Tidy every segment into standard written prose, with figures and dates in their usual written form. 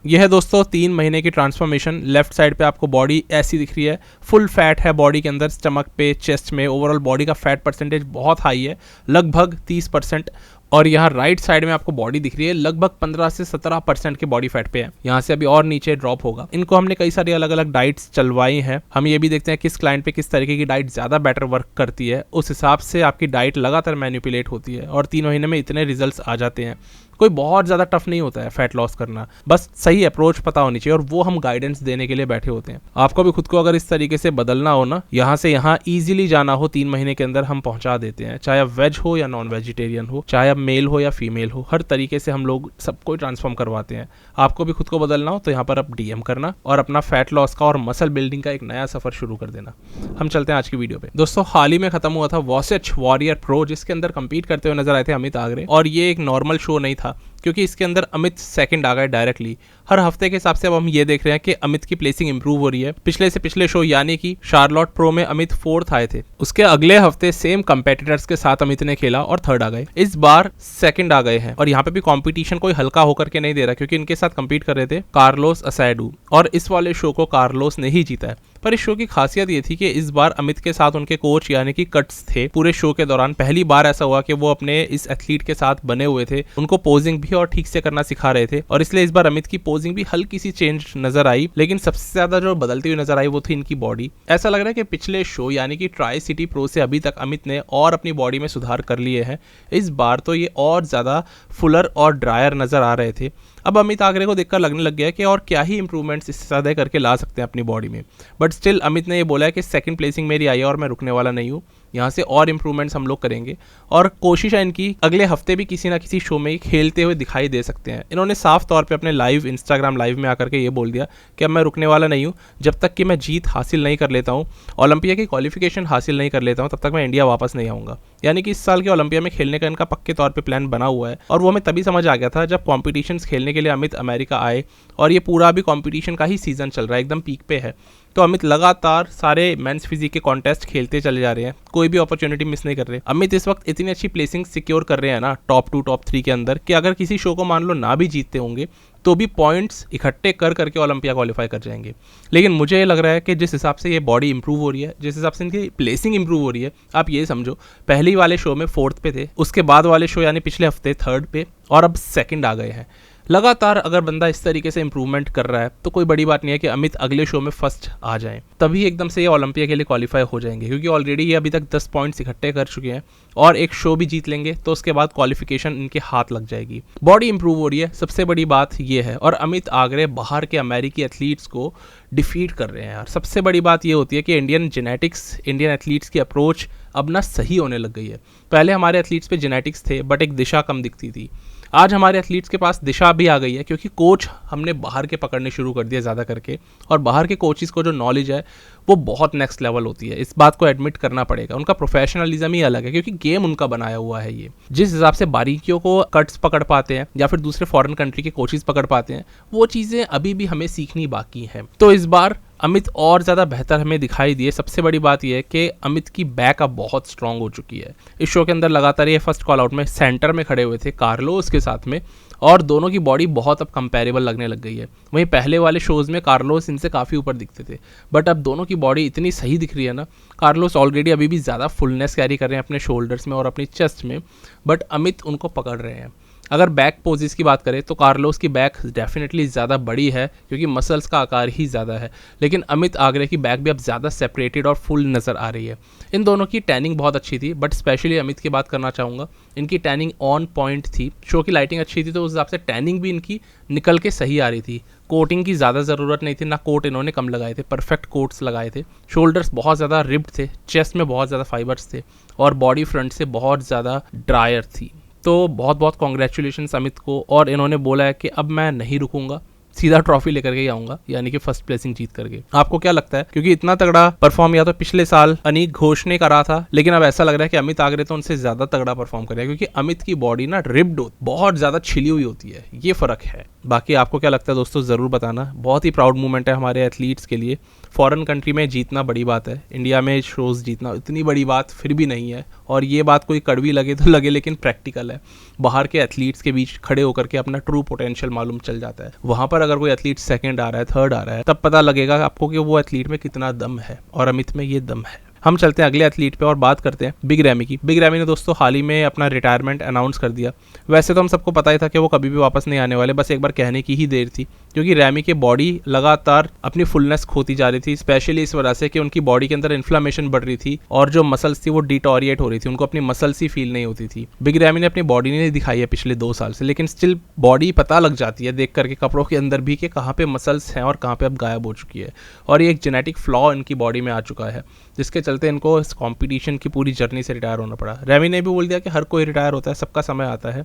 यह है दोस्तों 3 महीने की ट्रांसफॉर्मेशन। लेफ्ट साइड पे आपको बॉडी ऐसी दिख रही है, फुल फैट है बॉडी के अंदर, स्टमक पे, चेस्ट में। ओवरऑल बॉडी का फैट परसेंटेज बहुत हाई है, लगभग 30%। और यहाँ राइट साइड में आपको बॉडी दिख रही है लगभग 15 से 17% के बॉडी फैट पे है। यहाँ से अभी और नीचे ड्रॉप होगा। इनको हमने कई सारी अलग अलग डाइट्स चलवाई हैं। हम ये भी देखते हैं किस क्लाइंट पे किस तरीके की डाइट ज़्यादा बेटर वर्क करती है, उस हिसाब से आपकी डाइट लगातार मैनिपुलेट होती है और 3 महीने में इतने रिजल्ट्स आ जाते हैं। कोई बहुत ज़्यादा टफ नहीं होता है फैट लॉस करना, बस सही अप्रोच पता होनी चाहिए और वो हम गाइडेंस देने के लिए बैठे होते हैं। आपको भी खुद को अगर इस तरीके से बदलना हो ना, यहाँ से यहाँ ईजिली जाना हो, 3 महीने के अंदर हम पहुंचा देते हैं। चाहे आप वेज हो या नॉन वेजिटेरियन हो, चाहे आप मेल हो या फीमेल हो, हर तरीके से हम लोग सबको ट्रांसफॉर्म करवाते हैं। आपको भी खुद को बदलना हो तो यहाँ पर आप DM करना और अपना फैट लॉस का और मसल बिल्डिंग का एक नया सफर शुरू कर देना। हम चलते हैं आज की वीडियो पे। दोस्तों हाल ही में खत्म हुआ था वॉसेच वॉरियर प्रो, जिसके अंदर कंपीट करते हुए नजर आए थे अमित आगरे। और ये एक नॉर्मल शो नहीं था, क्योंकि इसके अंदर अमित सेकंड आ गए डायरेक्टली। हर हफ्ते के हिसाब से अब हम ये देख रहे हैं कि अमित की प्लेसिंग इंप्रूव हो रही है। पिछले से पिछले शो यानी कि शार्लोट प्रो में अमित 4th आए थे, उसके अगले हफ्ते सेम कंपेटिटर्स के साथ अमित ने खेला और 3rd आ गए। इस बार 2nd आ गए हैं और यहाँ पे भी कंपटीशन कोई हल्का होकर के नहीं दे रहा, क्योंकि इनके साथ कंपीट कर रहे थे कार्लोस असैडू और इस वाले शो को कार्लोस ने ही जीता है। पर इस शो की खासियत ये थी कि इस बार अमित के साथ उनके कोच यानी कि कट्स थे पूरे शो के दौरान। पहली बार ऐसा हुआ कि वो अपने इस एथलीट के साथ बने हुए थे, उनको पोजिंग भी और ठीक से करना सिखा रहे थे और इसलिए इस बार अमित की पोजिंग भी हल्की सी चेंज नजर आई। लेकिन सबसे ज्यादा जो बदलती हुई नजर आई वो थी इनकी बॉडी। ऐसा लग रहा है कि पिछले शो यानी कि ट्राई सिटी प्रो से अभी तक अमित ने और अपनी बॉडी में सुधार कर लिए हैं। इस बार तो ये और ज्यादा फुलर और ड्रायर नजर आ रहे थे। अब अमित आगरे को देखकर लगने लग गया कि और क्या ही इंप्रूवमेंट्स इससे ज़्यादा करके ला सकते हैं अपनी बॉडी में। बट स्टिल अमित ने ये बोला है कि 2nd प्लेसिंग मेरी आई है और मैं रुकने वाला नहीं हूँ। यहाँ से और इंप्रूवमेंट्स हम लोग करेंगे और कोशिश है इनकी अगले हफ्ते भी किसी ना किसी शो में खेलते हुए दिखाई दे सकते हैं। इन्होंने साफ तौर पे अपने लाइव इंस्टाग्राम लाइव में आकर के ये बोल दिया कि अब मैं रुकने वाला नहीं हूँ, जब तक कि मैं जीत हासिल नहीं कर लेता हूँ, ओलंपिया की क्वालिफिकेशन हासिल नहीं कर लेता हूँ, तब तक मैं इंडिया वापस नहीं आऊँगा। यानी कि इस साल के ओलंपिया में खेलने का इनका पक्के तौर पर प्लान बना हुआ है और वो हमें तभी समझ आ गया था जब कॉम्पिटिशन्स खेलने के लिए अमित अमेरिका आए और ये पूरा अभी कॉम्पिटिशन का ही सीजन चल रहा है, एकदम पीक पे है। तो अमित लगातार सारे मेंस फिजिक के कॉन्टेस्ट खेलते चले जा रहे हैं, कोई भी अपॉर्चुनिटी मिस नहीं कर रहे। अमित इस वक्त इतनी अच्छी प्लेसिंग सिक्योर कर रहे हैं ना टॉप 2 टॉप 3 के अंदर, कि अगर किसी शो को मान लो ना भी जीतते होंगे तो भी पॉइंट्स इकट्ठे कर करके ओलंपिया क्वालिफाई कर जाएंगे। लेकिन मुझे ये लग रहा है कि जिस हिसाब से ये बॉडी इंप्रूव हो रही है, जिस हिसाब से इनकी प्लेसिंग इंप्रूव हो रही है, आप ये समझो पहले वाले शो में 4th पे थे, उसके बाद वाले शो यानी पिछले हफ्ते 3rd पे और अब 2nd आ गए हैं। लगातार अगर बंदा इस तरीके से इंप्रूवमेंट कर रहा है तो कोई बड़ी बात नहीं है कि अमित अगले शो में 1st आ जाएं, तभी एकदम से ये ओलंपिया के लिए क्वालिफाई हो जाएंगे। क्योंकि ऑलरेडी ये अभी तक 10 पॉइंट्स इकट्ठे कर चुके हैं और एक शो भी जीत लेंगे तो उसके बाद क्वालिफिकेशन इनके हाथ लग जाएगी। बॉडी इंप्रूव हो रही है, सबसे बड़ी बात ये है। और अमित आगरे बाहर के अमेरिकी एथलीट्स को डिफीट कर रहे हैं यार। सबसे बड़ी बात ये होती है कि इंडियन जेनेटिक्स, इंडियन एथलीट्स की अप्रोच अब ना सही होने लग गई है। पहले हमारे एथलीट्स पे जेनेटिक्स थे बट एक दिशा कम दिखती थी। आज हमारे एथलीट्स के पास दिशा भी आ गई है, क्योंकि कोच हमने बाहर के पकड़ने शुरू कर दिए ज़्यादा करके और बाहर के कोचेस को जो नॉलेज है वो बहुत नेक्स्ट लेवल होती है। इस बात को एडमिट करना पड़ेगा। उनका प्रोफेशनलिज्म ही अलग है, क्योंकि गेम उनका बनाया हुआ है। ये जिस हिसाब से बारीकियों को कट्स पकड़ पाते हैं या फिर दूसरे फॉरेन कंट्री के कोचेस पकड़ पाते हैं, वो चीज़ें अभी भी हमें सीखनी बाकी हैं। तो इस बार अमित और ज़्यादा बेहतर हमें दिखाई दिए। सबसे बड़ी बात यह है कि अमित की बैक अब बहुत स्ट्रांग हो चुकी है। इस शो के अंदर लगातार ये फर्स्ट कॉल आउट में सेंटर में खड़े हुए थे कार्लोस के साथ में और दोनों की बॉडी बहुत अब कंपैरेबल लगने लग गई है। वहीं पहले वाले शोज़ में कार्लोस इनसे काफ़ी ऊपर दिखते थे, बट अब दोनों की बॉडी इतनी सही दिख रही है ना। कार्लोस ऑलरेडी अभी भी ज़्यादा फुलनेस कैरी कर रहे हैं अपने शोल्डर्स में और अपनी चेस्ट में, बट अमित उनको पकड़ रहे हैं। अगर बैक पोजेस की बात करें तो कार्लोस की बैक डेफिनेटली ज़्यादा बड़ी है, क्योंकि मसल्स का आकार ही ज़्यादा है। लेकिन अमित आगरे की बैक भी अब ज़्यादा सेपरेटेड और फुल नज़र आ रही है। इन दोनों की टैनिंग बहुत अच्छी थी, बट स्पेशली अमित की बात करना चाहूँगा, इनकी टैनिंग ऑन पॉइंट थी। शो की लाइटिंग अच्छी थी तो उस हिसाब से टैनिंग भी इनकी निकल के सही आ रही थी। कोटिंग की ज़्यादा ज़रूरत नहीं थी, ना कोट इन्होंने कम लगाए थे, परफेक्ट कोट्स लगाए थे। शोल्डर्स बहुत ज़्यादा रिब्ड थे, चेस्ट में बहुत ज़्यादा फाइबर्स थे और बॉडी फ्रंट से बहुत ज़्यादा ड्रायर थी। तो बहुत बहुत कॉन्ग्रेचुलेशंस अमित को। और इन्होंने बोला है कि अब मैं नहीं रुकूंगा, सीधा ट्रॉफी लेकर के ही आऊंगा, यानी कि फर्स्ट प्लेसिंग जीत करके। आपको क्या लगता है? क्योंकि इतना तगड़ा परफॉर्म या तो पिछले साल अनीक घोष ने करा था, लेकिन अब ऐसा लग रहा है कि अमित आगरे तो उनसे ज्यादा तगड़ा परफॉर्म करेगा, क्योंकि अमित की बॉडी ना रिब्ड बहुत ज्यादा छिली हुई होती है। ये फर्क है। बाकी आपको क्या लगता है दोस्तों, ज़रूर बताना। बहुत ही प्राउड मोमेंट है हमारे एथलीट्स के लिए। फॉरेन कंट्री में जीतना बड़ी बात है, इंडिया में शोज़ जीतना इतनी बड़ी बात फिर भी नहीं है। और ये बात कोई कड़वी लगे तो लगे, लेकिन प्रैक्टिकल है। बाहर के एथलीट्स के बीच खड़े होकर के अपना ट्रू पोटेंशियल मालूम चल जाता है। वहाँ पर अगर कोई एथलीट सेकंड आ रहा है, थर्ड आ रहा है, तब पता लगेगा आपको कि वो एथलीट में कितना दम है, और अमित में ये दम है। हम चलते हैं अगले एथलीट पे और बात करते हैं बिग रैमी की। बिग रैमी ने दोस्तों हाल ही में अपना रिटायरमेंट अनाउंस कर दिया। वैसे तो हम सबको पता ही था कि वो कभी भी वापस नहीं आने वाले, बस एक बार कहने की ही देर थी, क्योंकि रैमी की बॉडी लगातार अपनी फुलनेस खोती जा रही थी, स्पेशली इस वजह से कि उनकी बॉडी के अंदर इन्फ्लेमेशन बढ़ रही थी और जो मसल्स थी वो डिटोरिएट हो रही थी, उनको अपनी मसल्स ही फील नहीं होती थी। बिग रैमी ने अपनी बॉडी नहीं दिखाई है पिछले 2 साल से, लेकिन स्टिल बॉडी पता लग जाती है देख करके कपड़ों के अंदर भी कि कहाँ पे मसल्स हैं और कहाँ पे अब गायब हो चुकी है। और ये एक जेनेटिक फ्लॉ इनकी बॉडी में आ चुका है, जिसके चलते इनको इस कॉम्पिटिशन की पूरी जर्नी से रिटायर होना पड़ा। रैमी ने भी बोल दिया कि हर कोई रिटायर होता है, सबका समय आता है।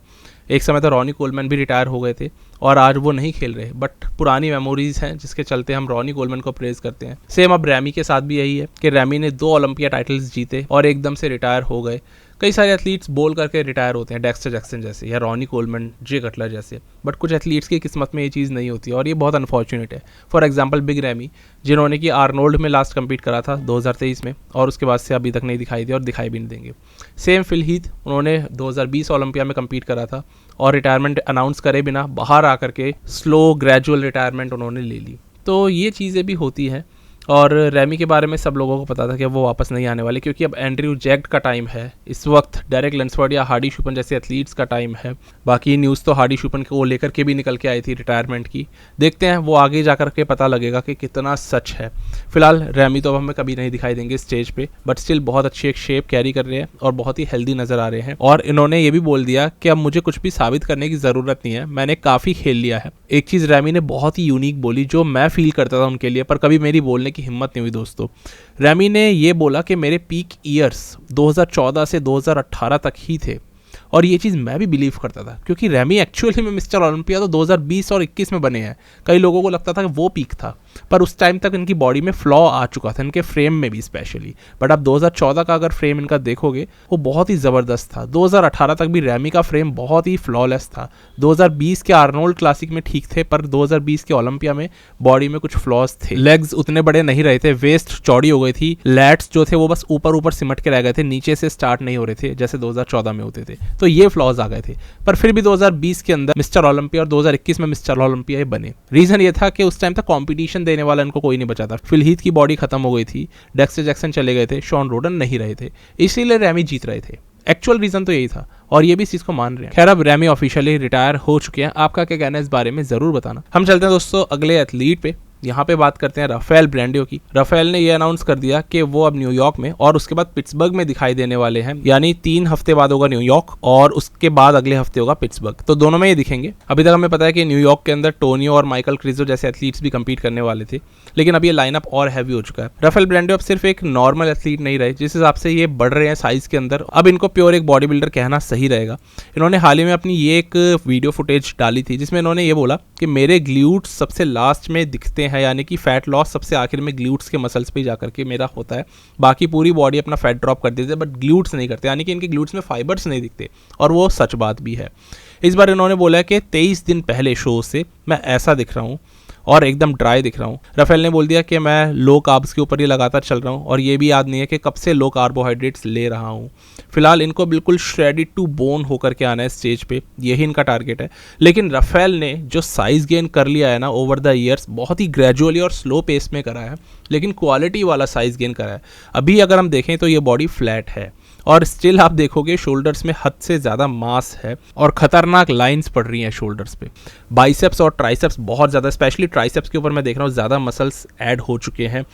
एक समय तो रॉनी कोलमैन भी रिटायर हो गए थे और आज वो नहीं खेल रहे, बट पुरानी मेमोरीज हैं जिसके चलते हम रॉनी कोलमैन को प्रेज करते हैं। सेम अब रैमी के साथ भी यही है कि रैमी ने 2 ओलंपिया टाइटल्स जीते और एकदम से रिटायर हो गए। कई सारे एथलीट्स बोल करके रिटायर होते हैं, डेक्स्टर जैक्सन जैसे या रॉनी कोलमैन, जे कटलर जैसे, बट कुछ एथलीट्स की किस्मत में ये चीज़ नहीं होती और ये बहुत अनफॉर्चुनेट है। फॉर एग्जांपल बिग रैमी, जिन्होंने कि आर्नोल्ड में लास्ट कम्पीट करा था 2023 में और उसके बाद से अभी तक नहीं दिखाई दी और दिखाई भी नहीं देंगे। सेम फिल हीथ, उन्होंने 2020 ओलंपिया में कम्पीट करा था और रिटायरमेंट अनाउंस करे बिना बाहर आकर के स्लो ग्रेजुअल रिटायरमेंट उन्होंने ले ली। तो ये चीज़ें भी होती हैं। और रैमी के बारे में सब लोगों को पता था कि वो वापस नहीं आने वाले, क्योंकि अब एंड्रयू जैक्ट का टाइम है, इस वक्त डेरेक लैंसफोर्ड या हार्डी शूपन जैसे एथलीट्स का टाइम है। बाकी न्यूज़ तो हार्डी शूपन को लेकर के भी निकल के आई थी रिटायरमेंट की, देखते हैं वो आगे जा कर के पता लगेगा कि कितना सच है। फिलहाल रैमी तो अब हमें कभी नहीं दिखाई देंगे स्टेज पे, बट स्टिल बहुत अच्छी एक शेप कैरी कर रहे हैं और बहुत ही हेल्दी नज़र आ रहे हैं। और इन्होंने ये भी बोल दिया कि अब मुझे कुछ भी साबित करने की ज़रूरत नहीं है, मैंने काफ़ी खेल लिया है। एक चीज़ रैमी ने बहुत ही यूनिक बोली जो मैं फील करता था उनके लिए, पर कभी मेरी बोलने की हिम्मत नहीं हुई दोस्तों। रैमी ने ये बोला कि मेरे पीक ईयर्स 2014 से 2018 तक ही थे, और ये चीज़ मैं भी बिलीव करता था, क्योंकि रैमी एक्चुअली में मिस्टर ओलंपिया तो 2020 और 21 में बने हैं। कई लोगों को लगता था कि वो पीक था, पर उस टाइम तक इनकी बॉडी में फ्लॉ आ चुका था, इनके फ्रेम में भी स्पेशली। बट अब 2014 का अगर फ्रेम इनका देखोगे वो बहुत ही ज़बरदस्त था। 2018 तक भी रैमी का फ्रेम बहुत ही फ्लॉलेस था। 2020 के आर्नोल्ड क्लासिक में ठीक थे, पर 2020 के ओलंपिया में बॉडी में कुछ फ्लॉज थे। लेग्स उतने बड़े नहीं रहे थे, वेस्ट चौड़ी हो गई थी, लैट्स जो थे वो बस ऊपर ऊपर सिमट के रह गए थे, नीचे से स्टार्ट नहीं हो रहे थे जैसे 2014 में होते थे। तो ये फ्लॉज आ गए थे, पर फिर भी 2020 के अंदर मिस्टर ओलंपिया और 2021 में मिस्टर ओलंपिया बने। रीजन ये था कि उस टाइम तक कंपटीशन देने वाला इनको कोई नहीं बचा था। फिल हीथ की बॉडी खत्म हो गई थी, डेक्स्टर जैक्सन चले गए थे, शॉन रोडन नहीं रहे थे, इसीलिए रैमी जीत रहे थे। एक्चुअल रीजन तो यही था और ये भी इस चीज को मान रहे हैं। खैर अब रैमी ऑफिशियली रिटायर हो चुके हैं, आपका क्या कहना है इस बारे में जरूर बताना। हम चलते हैं दोस्तों अगले एथलीट पे। यहाँ पे बात करते हैं राफेल ब्रांडियो की। राफेल ने ये अनाउंस कर दिया कि वो अब न्यूयॉर्क में और उसके बाद पिट्सबर्ग में दिखाई देने वाले हैं, यानी 3 हफ्ते बाद होगा न्यूयॉर्क और उसके बाद अगले हफ्ते होगा पिट्सबर्ग, तो दोनों में ये दिखेंगे। अभी तक हमें पता है कि न्यूयॉर्क के अंदर टोनियो और माइकल क्रिजो जैसे एथलीट्स भी कम्पीट करने वाले थे, लेकिन अब ये लाइनअप और हैवी हो चुका है। राफेल ब्रांडियो अब सिर्फ एक नॉर्मल एथलीट नहीं रहे, जिस हिसाब से ये बढ़ रहे हैं साइज के अंदर, अब इनको प्योर एक बॉडी बिल्डर कहना सही रहेगा। इन्होंने हाल ही में अपनी ये एक वीडियो फुटेज डाली थी जिसमें इन्होंने ये बोला कि मेरे ग्ल्यूट्स सबसे लास्ट में दिखते हैं, यानी कि फैट लॉस सबसे आखिर में ग्ल्यूट्स के मसल्स पे जाकर के मेरा होता है, बाकी पूरी बॉडी अपना फैट ड्रॉप कर देते हैं बट ग्ल्यूट्स नहीं करते, यानी कि इनके ग्ल्यूट्स में फाइबर्स नहीं दिखते, और वो सच बात भी है। इस बार इन्होंने बोला है कि 23 दिन पहले शो से मैं ऐसा दिख रहा हूँ और एकदम ड्राई दिख रहा हूँ। राफेल ने बोल दिया कि मैं लो कार्ब्स के ऊपर ही लगातार चल रहा हूँ और ये भी याद नहीं है कि कब से लो कार्बोहाइड्रेट्स ले रहा हूँ। फिलहाल इनको बिल्कुल श्रेडिड टू बोन होकर के आना है स्टेज पे, यही इनका टारगेट है। लेकिन राफेल ने जो साइज गेन कर लिया है ना ओवर द ईयर्स, बहुत ही ग्रेजुअली और स्लो पेस में करा है, लेकिन क्वालिटी वाला साइज गेन करा है। अभी अगर हम देखें तो ये बॉडी फ्लैट है और स्टिल आप देखोगे शोल्डर्स में हद से ज़्यादा मास है और खतरनाक लाइंस पड़ रही हैं शोल्डर्स पे। बाइसेप्स और ट्राइसेप्स बहुत ज़्यादा, स्पेशली ट्राइसेप्स के ऊपर मैं देख रहा हूँ ज़्यादा मसल्स ऐड हो चुके हैं।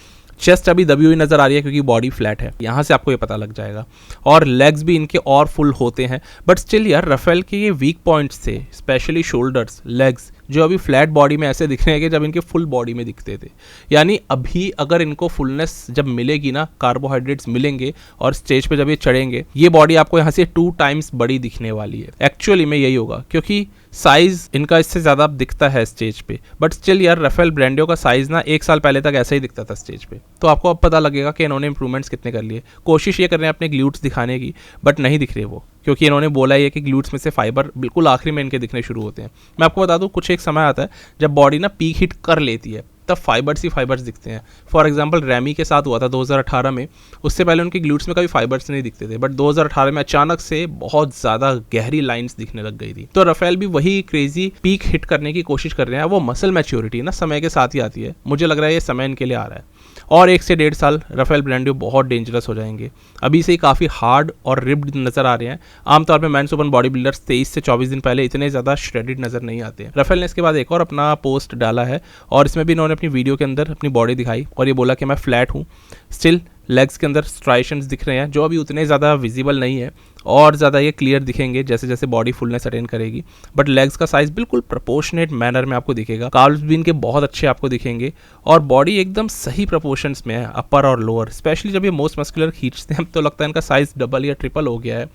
चेस्ट अभी दबी हुई नज़र आ रही है क्योंकि बॉडी फ्लैट है, यहाँ से आपको ये पता लग जाएगा। और लेग्स भी इनके और फुल होते हैं, बट स्टिल यार राफेल के ये वीक पॉइंट्स थे, स्पेशली शोल्डर्स, लेग्स, जो अभी फ्लैट बॉडी में ऐसे दिख रहे हैं कि जब इनके फुल बॉडी में दिखते थे। यानी अभी अगर इनको फुलनेस जब मिलेगी ना, कार्बोहाइड्रेट्स मिलेंगे और स्टेज पे जब ये चढ़ेंगे, ये बॉडी आपको यहाँ से 2 टाइम्स बड़ी दिखने वाली है। एक्चुअली में यही होगा क्योंकि साइज इनका इससे ज़्यादा दिखता है स्टेज पे, बट स्टिल यार राफेल ब्रांडियो का साइज ना 1 साल पहले तक ऐसा ही दिखता था स्टेज पे। तो आपको अब पता लगेगा कि इन्होंने इंप्रूवमेंट्स कितने कर लिए। कोशिश ये कर रहे हैं अपने ग्ल्यूट्स दिखाने की, बट नहीं दिख रहे वो, क्योंकि इन्होंने बोला है कि ग्लूट्स में से फाइबर बिल्कुल आखिरी में इनके दिखने शुरू होते हैं। मैं आपको बता दूं, कुछ एक समय आता है जब बॉडी ना पीक हिट कर लेती है, तब फाइबर्स ही फाइबर्स दिखते हैं। फॉर एग्जांपल रैमी के साथ हुआ था 2018 में। उससे पहले उनके ग्लूट्स में कभी फाइबर्स नहीं दिखते थे, बट 2018 में अचानक से बहुत ज़्यादा गहरी लाइंस दिखने लग गई थी। तो राफेल भी वही क्रेजी पीक हिट करने की कोशिश कर रहे हैं। वो मसल मैच्योरिटी ना समय के साथ ही आती है। मुझे लग रहा है ये समय इनके लिए आ रहा है, और 1 से 1.5 साल राफेल ब्रांडियो बहुत डेंजरस हो जाएंगे। अभी से ही काफ़ी हार्ड और रिप्ड नजर आ रहे हैं। आमतौर पर मेंस ओपन बॉडी बिल्डर्स 23 से 24 दिन पहले इतने ज़्यादा श्रेडिड नजर नहीं आते हैं। राफेल ने इसके बाद एक और अपना पोस्ट डाला है, और इसमें भी इन्होंने अपनी वीडियो के अंदर अपनी बॉडी दिखाई और ये बोला कि मैं फ्लैट हूँ। स्टिल लेग्स के अंदर स्ट्राइशंस दिख रहे हैं, जो अभी उतने ज़्यादा विजिबल नहीं है, और ज़्यादा ये क्लियर दिखेंगे जैसे जैसे बॉडी फुलनेस अटेन करेगी। बट लेग्स का साइज बिल्कुल प्रोपोर्शनेट मैनर में आपको दिखेगा। कार्ब्स भी इनके बहुत अच्छे आपको दिखेंगे, और बॉडी एकदम सही प्रोपोर्शंस में है, अपर और लोअर। स्पेशली जब ये मोस्ट मस्कुलर खींचते हैं तो लगता है इनका साइज डबल या ट्रिपल हो गया है।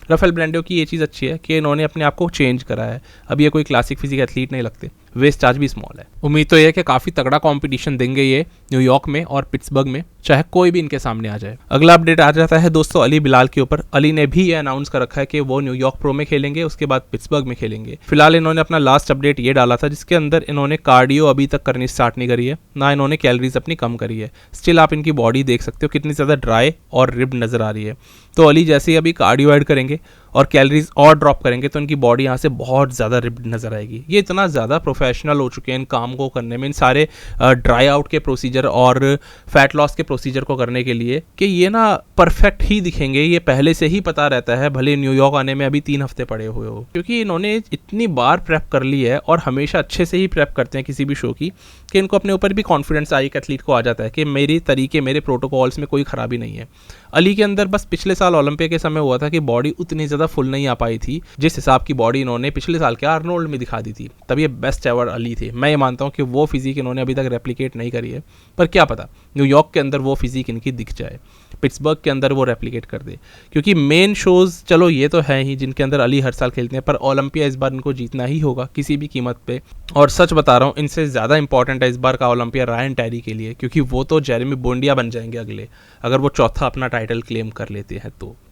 राफेल ब्रांडियो की ये चीज़ अच्छी है कि इन्होंने अपने आप को चेंज करा है। अब ये कोई क्लासिक फिजिक एथलीट नहीं लगते। वेस्ट चार्ज भी स्मॉल है। उम्मीद तो ये है कि काफ़ी तगड़ा कंपटीशन देंगे ये न्यूयॉर्क में और पिट्सबर्ग में, चाहे कोई भी इनके सामने आ जाए। अगला अपडेट आ जाता है दोस्तों अली बिलाल के ऊपर। अली ने भी ये अनाउंस कर रखा है कि वो न्यूयॉर्क प्रो में खेलेंगे, उसके बाद पिट्सबर्ग में खेलेंगे। फिलहाल इन्होंने अपना लास्ट अपडेट ये डाला था जिसके अंदर इन्होंने कार्डियो अभी तक करनी स्टार्ट नहीं करी है, ना इन्होंने कैलोरीज अपनी कम करी है। स्टिल आप इनकी बॉडी देख सकते हो कितनी ज़्यादा ड्राई और रिब्ड नजर आ रही है। तो अली जैसे ही अभी कार्डियो ऐड करेंगे और कैलोरीज और ड्रॉप करेंगे तो इनकी बॉडी यहाँ से बहुत ज़्यादा रिब्ड नजर आएगी। ये इतना ज़्यादा प्रोफेशनल हो चुके हैं इन काम को करने में, इन सारे ड्राई आउट के प्रोसीजर और फैट लॉस के प्रोसीजर को करने के लिए, कि ये ना परफेक्ट ही दिखेंगे। ये पहले से ही पता रहता है, भले न्यूयॉर्क आने में अभी 3 हफ्ते पड़े हुए हो, क्योंकि इन्होंने इतनी बार प्रेप कर ली है और हमेशा अच्छे से ही प्रेप करते हैं किसी भी शो की, कि इनको अपने ऊपर भी कॉन्फिडेंस एक एथलीट को आ जाता है कि मेरे तरीके, मेरे प्रोटोकॉल्स में कोई खराबी नहीं है। अली के अंदर बस पिछले साल ओलंपिक के समय हुआ था कि बॉडी उतनी ज़्यादा फुल नहीं आ पाई थी जिस हिसाब की बॉडी इन्होंने पिछले साल के आर्नोल्ड में दिखा दी थी। तब ये बेस्ट एवर अली थे। मैं ये मानता हूँ कि वो फिजिक इन्होंने अभी तक रेप्लिकेट नहीं करी है, पर क्या पता न्यूयॉर्क के अंदर वो फिजिक इनकी दिख जाए, पिट्सबर्ग के अंदर वो रेप्लिकेट कर दे। क्योंकि मेन शोज़ चलो ये तो है ही जिनके अंदर अली हर साल खेलते हैं, पर ओलंपिया इस बार इनको जीतना ही होगा किसी भी कीमत पे। और सच बता रहा हूँ, इनसे ज़्यादा इंपॉर्टेंट है इस बार का ओलंपिया रायन टेरी के लिए, क्योंकि वो तो जेरेमी बोंडिया बन जाएंगे अगले, अगर वो चौथा अपना टाइटल क्लेम कर लेते हैं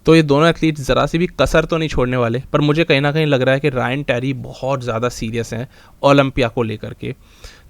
तो ये दोनों एथलीट ज़रा सी भी कसर तो नहीं छोड़ने वाले। पर मुझे कहीं ना कहीं लग रहा है कि रायन टेरी बहुत ज़्यादा सीरियस हैं ओलंपिया को लेकर के।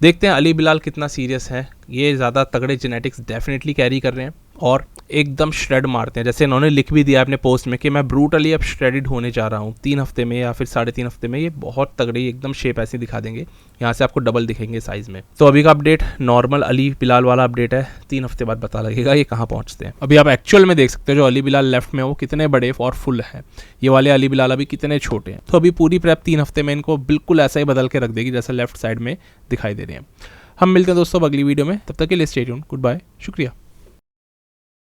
देखते हैं अली बिलाल कितना सीरियस है। ये ज़्यादा तगड़े जेनेटिक्स डेफिनेटली कैरी कर रहे हैं और एकदम श्रेड मारते हैं। जैसे इन्होंने लिख भी दिया अपने पोस्ट में कि मैं ब्रूटली अब श्रेडिड होने जा रहा हूँ 3 हफ्ते में या फिर 3.5 हफ्ते में। ये बहुत तगड़ी एकदम शेप ऐसी दिखा देंगे, यहाँ से आपको डबल दिखेंगे साइज़ में। तो अभी का अपडेट नॉर्मल अली बिलाल वाला अपडेट है, 3 हफ्ते बाद पता लगेगा ये कहाँ पहुँचते हैं। अभी आप एक्चुअल में देख सकते हो जो अली बिलाल लेफ्ट में वो कितने बड़े और फुल है, ये वाले अली बिलाल अभी कितने छोटे हैं। तो अभी पूरी प्रेप 3 हफ्ते में इनको बिल्कुल ऐसा ही बदल के रख देगी जैसा लेफ्ट साइड में दिखाई दे रहे हैं। हम मिलते हैं दोस्तों अगली वीडियो में, तब तक के लिए स्टे ट्यून्ड, गुड बाय, शुक्रिया।